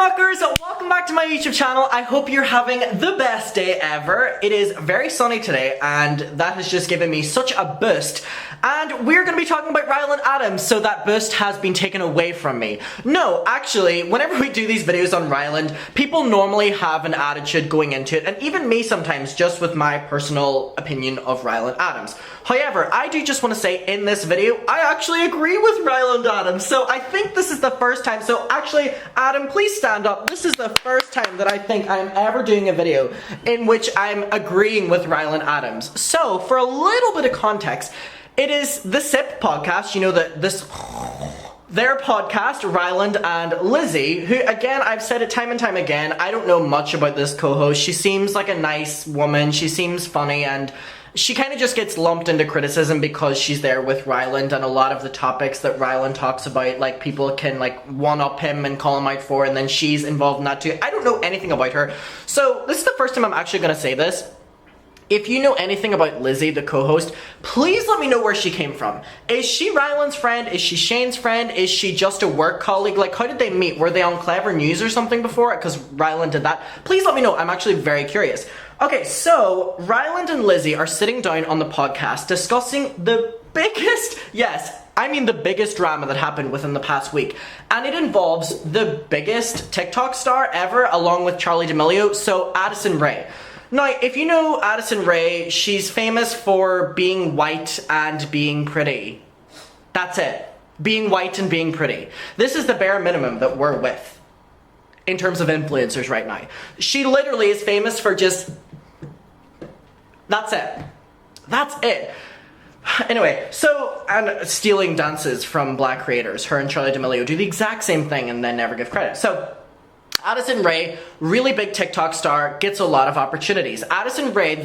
rockers, welcome back to my YouTube channel. I hope you're having the best day ever. It is very sunny today and that has just given me such a boost. And we're going to be talking about Ryland Adams, so that boost has been taken away from me. No, actually, whenever we do these videos on Ryland, people normally have an attitude going into it, and even me sometimes, just with my personal opinion of Ryland Adams. However, I do just want to say in this video, I actually agree with Ryland Adams, so I think this is the first time. So actually, Adam, please stand up. This is the first time that I think I'm ever doing a video in which I'm agreeing with Ryland Adams. So, for a little bit of context, it is the SIP podcast, you know, their podcast, Ryland and Lizzie, who, again, I've said it time and time again, I don't know much about this co-host. She seems like a nice woman, she seems funny, and she kind of just gets lumped into criticism because she's there with Ryland, and a lot of the topics that Ryland talks about, like, people can, like, one-up him and call him out for, and then she's involved in that too. I don't know anything about her. So, this is the first time I'm actually going to say this. If you know anything about Lizzie, the co-host, please let me know where she came from. Is she Ryland's friend? Is she Shane's friend? Is she just a work colleague? Like, how did they meet? Were they on Clever News or something before? Because Ryland did that. Please let me know. I'm actually very curious. Okay, so Ryland and Lizzie are sitting down on the podcast discussing the biggest, yes, I mean the biggest drama that happened within the past week. And it involves the biggest TikTok star ever, along with Charli D'Amelio, so Addison Rae. Now, if you know Addison Rae, she's famous for being white and being pretty. That's it. Being white and being pretty. This is the bare minimum that we're with in terms of influencers right now. She literally is famous for just... That's it. That's it. Anyway, so, and stealing dances from black creators. Her and Charli D'Amelio do the exact same thing and then never give credit. So, Addison Rae, really big TikTok star, gets a lot of opportunities. Addison Rae,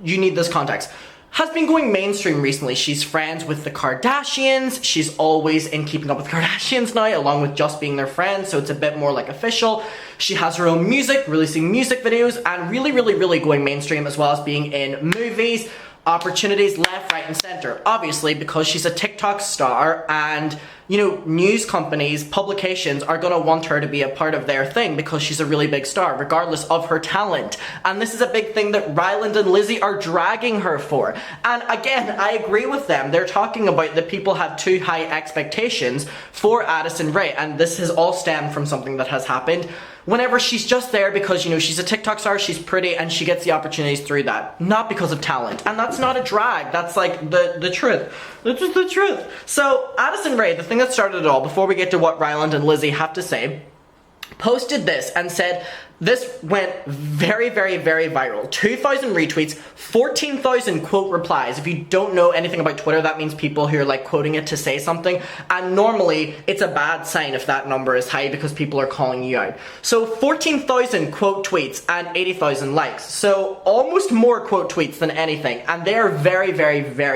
you need this context, has been going mainstream recently. She's friends with the Kardashians. She's always in Keeping Up with Kardashians now, along with just being their friend, so it's a bit more like official. She has her own music, releasing music videos, and really going mainstream, as well as being in movies, opportunities left, right, and center. Obviously, because she's a TikTok star and, you know, news companies, publications are gonna want her to be a part of their thing because she's a really big star, regardless of her talent. And this is a big thing that Ryland and Lizzie are dragging her for. And again, I agree with them. They're talking about that people have too high expectations for Addison Rae, and this has all stemmed from something that has happened. Whenever she's just there because, you know, she's a TikTok star, she's pretty, and she gets the opportunities through that. Not because of talent. And that's not a drag. That's like the truth. That's just the truth. So, Addison Rae, the thing that started it all, before we get to what Ryland and Lizzie have to say, posted this and said, this went very viral. 2,000 retweets, 14,000 quote replies. If you don't know anything about Twitter, that means people who are like quoting it to say something. And normally, it's a bad sign if that number is high because people are calling you out. So 14,000 quote tweets and 80,000 likes. So almost more quote tweets than anything. And they are very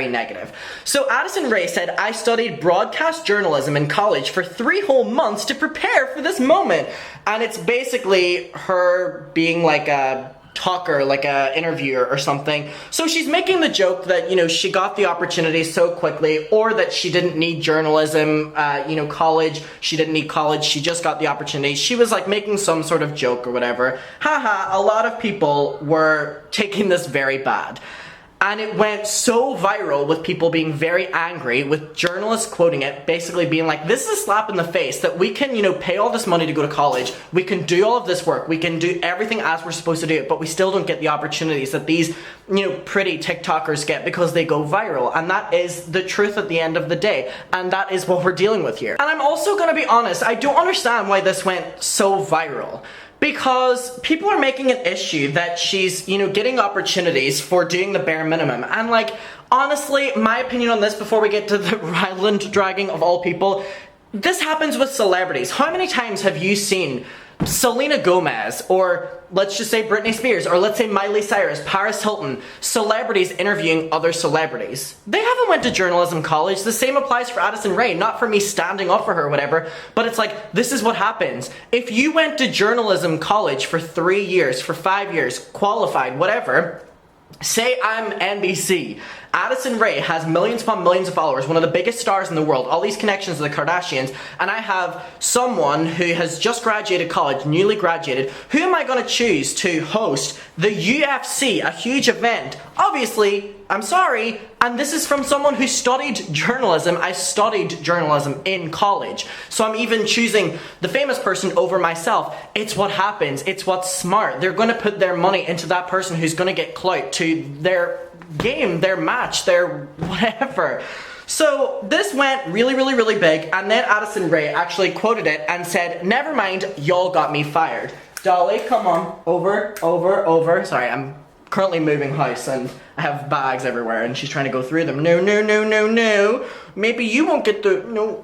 negative. So Addison Rae said, I studied broadcast journalism in college for 3 whole months to prepare for this moment. And it's basically her being like a talker, like a interviewer or something. So she's making the joke that, you know, she got the opportunity so quickly, or that she didn't need journalism, you know, college. She didn't need college. She just got the opportunity. She was like making some sort of joke or whatever. Haha, a lot of people were taking this very bad. And it went so viral with people being very angry, with journalists quoting it, basically being like, this is a slap in the face that we can, you know, pay all this money to go to college, we can do all of this work, we can do everything as we're supposed to do it, but we still don't get the opportunities that these, you know, pretty TikTokers get because they go viral. And that is the truth at the end of the day. And that is what we're dealing with here. And I'm also gonna be honest, I don't understand why this went so viral. Because people are making an issue that she's, you know, getting opportunities for doing the bare minimum. And like, honestly, my opinion on this before we get to the Ryland dragging of all people, this happens with celebrities. How many times have you seen Selena Gomez, or let's just say Britney Spears, or let's say Miley Cyrus, Paris Hilton, celebrities interviewing other celebrities? They haven't went to journalism college. The same applies for Addison Rae, not for me standing up for her or whatever, but it's like, this is what happens. If you went to journalism college for 3 years, for 5 years, qualified, whatever, say I'm NBC, Addison Rae has millions upon millions of followers, one of the biggest stars in the world, all these connections to the Kardashians, and I have someone who has just graduated college, newly graduated. Who am I going to choose to host the UFC, a huge event? Obviously, I'm sorry, and this is from someone who studied journalism. I studied journalism in college, so I'm even choosing the famous person over myself. It's what happens. It's what's smart. They're going to put their money into that person who's going to get clout to their game, their match, their whatever. So this went really, really, really big, and then Addison Rae actually quoted it and said, "Never mind, y'all got me fired." Dolly, come on, over. Sorry, I'm currently moving house and I have bags everywhere and she's trying to go through them. No. Maybe you won't get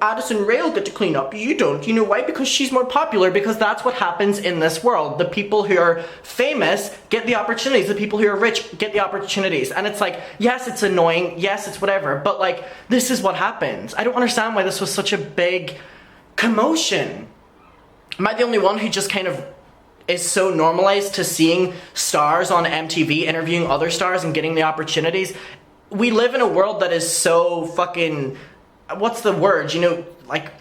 Addison Rae will get to clean up. You don't. You know why? Because she's more popular, because that's what happens in this world. The people who are famous get the opportunities. The people who are rich get the opportunities. And it's like, yes, it's annoying. Yes, it's whatever. But like, this is what happens. I don't understand why this was such a big commotion. Am I the only one who just kind of is so normalized to seeing stars on MTV interviewing other stars and getting the opportunities? We live in a world that is so fucking, what's the word, like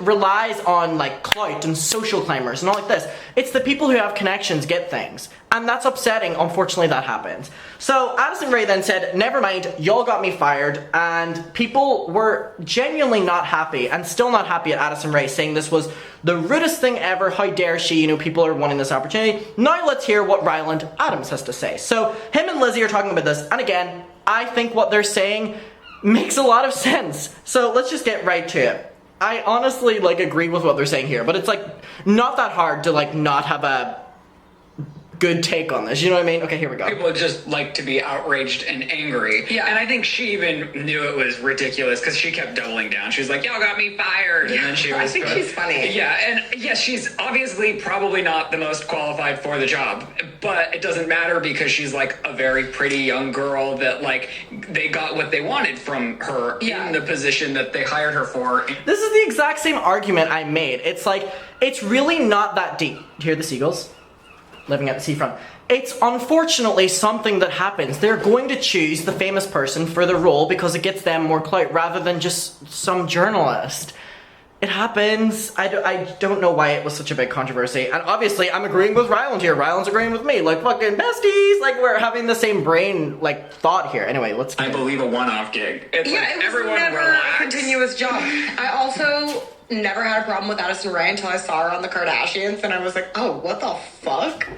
relies on like clout and social climbers and all like this. It's the people who have connections get things, and that's upsetting. Unfortunately, that happens. So Addison Rae then said, "Never mind, y'all got me fired," and people were genuinely not happy and still not happy at Addison Rae, saying this was the rudest thing ever. How dare she? People are wanting this opportunity. Now let's hear what Ryland Adams has to say. So him and Lizzie are talking about this, and again, I think what they're saying makes a lot of sense. So let's just get right to it. I honestly agree with what they're saying here, but it's not that hard to not have a good take on this, you know what I mean? Okay, here we go. People just like to be outraged and angry. Yeah. And I think she even knew it was ridiculous because she kept doubling down. She was like, "Y'all got me fired." Yeah, and then she was I think she's funny. Yeah, and yes, she's obviously probably not the most qualified for the job, but it doesn't matter because she's a very pretty young girl that they got what they wanted from her in the position that they hired her for. This is the exact same argument I made. It's it's really not that deep. Hear the seagulls? Living at the seafront. It's unfortunately something that happens. They're going to choose the famous person for the role because it gets them more clout rather than just some journalist. It happens. I don't know why it was such a big controversy. And obviously I'm agreeing with Ryland here. Ryland's agreeing with me. Fucking besties. We're having the same brain thought here. Anyway, let's I believe a one-off gig. It's it was everyone never relax. a continuous job. I also never had a problem with Addison Rae until I saw her on the Kardashians, and I was like, oh, what the fuck?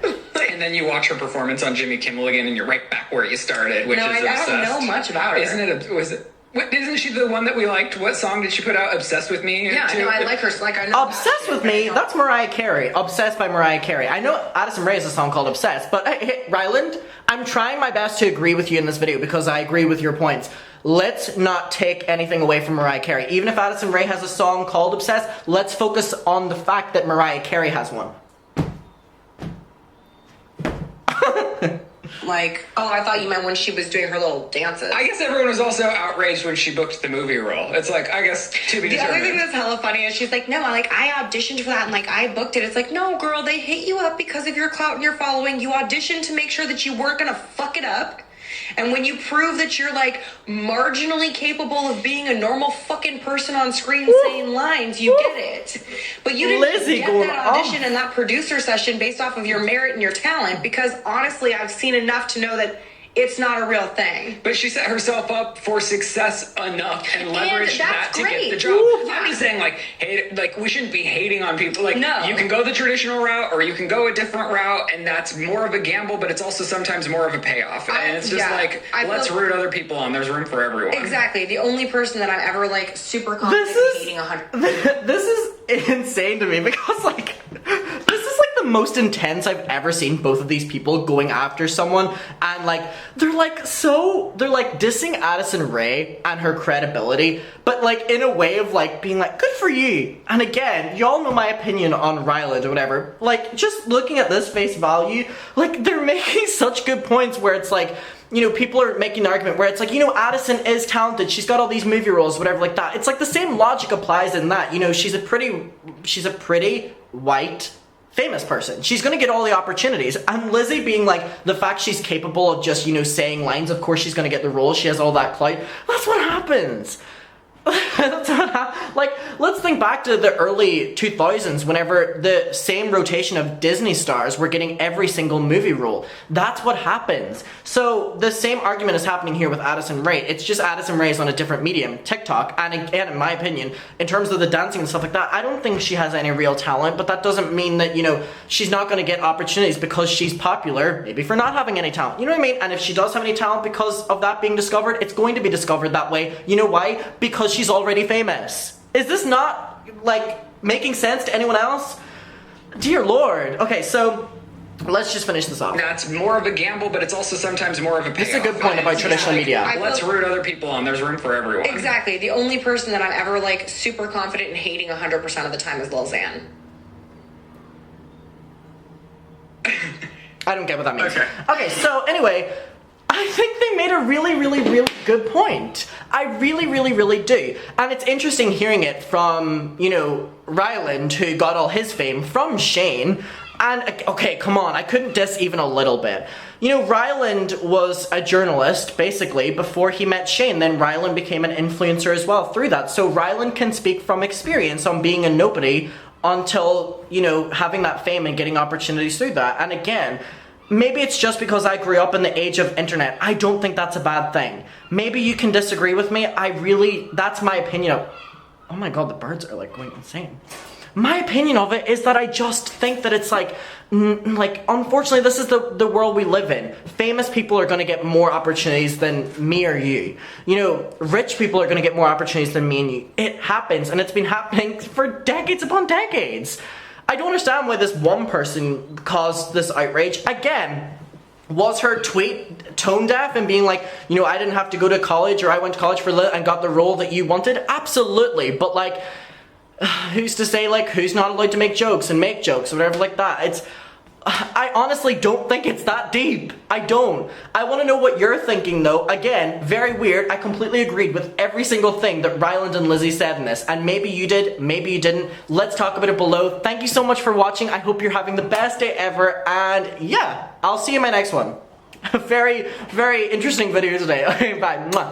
And then you watch her performance on Jimmy Kimmel again, and you're right back where you started, which is obsessed. I don't know much about her. Isn't she the one that we liked? What song did she put out? "Obsessed with Me"? Yeah, no, I like her. I know. Obsessed with Me, that's Mariah Carey. Obsessed by Mariah Carey. I know Addison Rae has a song called Obsessed, but hey, Ryland, I'm trying my best to agree with you in this video because I agree with your points. Let's not take anything away from Mariah Carey. Even if Addison Rae has a song called Obsessed, let's focus on the fact that Mariah Carey has one. I thought you meant when she was doing her little dances. I guess everyone was also outraged when she booked the movie role. It's I guess, to be The determined. other thing that's hella funny is she's like, no, I auditioned for that and I booked it. It's no, girl, they hit you up because of your clout and your following. You auditioned to make sure that you weren't gonna fuck it up. And when you prove that you're marginally capable of being a normal fucking person on screen saying lines, you get it. But you didn't Lizzie get going that audition and that producer session based off of your merit and your talent, because honestly, I've seen enough to know that it's not a real thing. But she set herself up for success enough and leveraged that to get the job. Ooh, I'm just saying, we shouldn't be hating on people. No. You can go the traditional route or you can go a different route, and that's more of a gamble, but it's also sometimes more of a payoff. And it's just let's root other people on. There's room for everyone. Exactly. The only person that I'm ever super confident hating 100%. This is insane to me because this is the most intense I've ever seen both of these people going after someone, and they're dissing Addison Rae and her credibility, but in a way of being good for you. And again, y'all know my opinion on Ryland or whatever. Just looking at this face value, they're making such good points where it's people are making an argument where it's Addison is talented, she's got all these movie roles, whatever like that. It's the same logic applies in that, she's a pretty white famous person. She's gonna get all the opportunities. And Lizzie being like, the fact she's capable of just, you know, saying lines, of course she's gonna get the role, she has all that clout. That's what happens. Like, let's think back to the early 2000s whenever the same rotation of Disney stars were getting every single movie role. That's what happens. So the same argument is happening here with Addison Rae. It's just Addison Rae is on a different medium, TikTok, and again, in my opinion, in terms of the dancing and stuff like that, I don't think she has any real talent, but that doesn't mean that, you know, she's not going to get opportunities because she's popular, maybe for not having any talent. You know what I mean? And if she does have any talent because of that being discovered, it's going to be discovered that way. You know why? Because she's already famous. Is this not, like, making sense to anyone else? Dear Lord. Okay, so let's just finish this off. That's more of a gamble, but it's also sometimes more of a payoff. It's a good point about traditional media. Let's root other people on. There's room for everyone. Exactly. The only person that I'm ever, like, super confident in hating 100% of the time is Lil Xan. I don't get what that means. Okay, so anyway, I think they made a really good point. I really do. And it's interesting hearing it from, you know, Ryland, who got all his fame from Shane. And, okay, come on, I couldn't diss even a little bit. You know, Ryland was a journalist, basically, before he met Shane. Then Ryland became an influencer as well through that. So Ryland can speak from experience on being a nobody until, you know, having that fame and getting opportunities through that. And again, maybe it's just because I grew up in the age of internet. I don't think that's a bad thing. Maybe you can disagree with me. That's my opinion of, oh my god, the birds are like going insane. My opinion of it is that I just think that it's like, unfortunately, this is the world we live in. Famous people are going to get more opportunities than me or you. You know, rich people are going to get more opportunities than me and you. It happens, and it's been happening for decades upon decades. I don't understand why this one person caused this outrage. Again, was her tweet tone deaf and being like, you know, I didn't have to go to college, or I went to college for and got the role that you wanted? Absolutely, but like, who's to say, like, who's not allowed to make jokes and make jokes or whatever like that? I honestly don't think it's that deep. I don't. I want to know what you're thinking, though. Again, very weird. I completely agreed with every single thing that Ryland and Lizzie said in this. And maybe you did, maybe you didn't. Let's talk about it below. Thank you so much for watching. I hope you're having the best day ever. And yeah, I'll see you in my next one. Very interesting video today. Okay, bye. Mwah.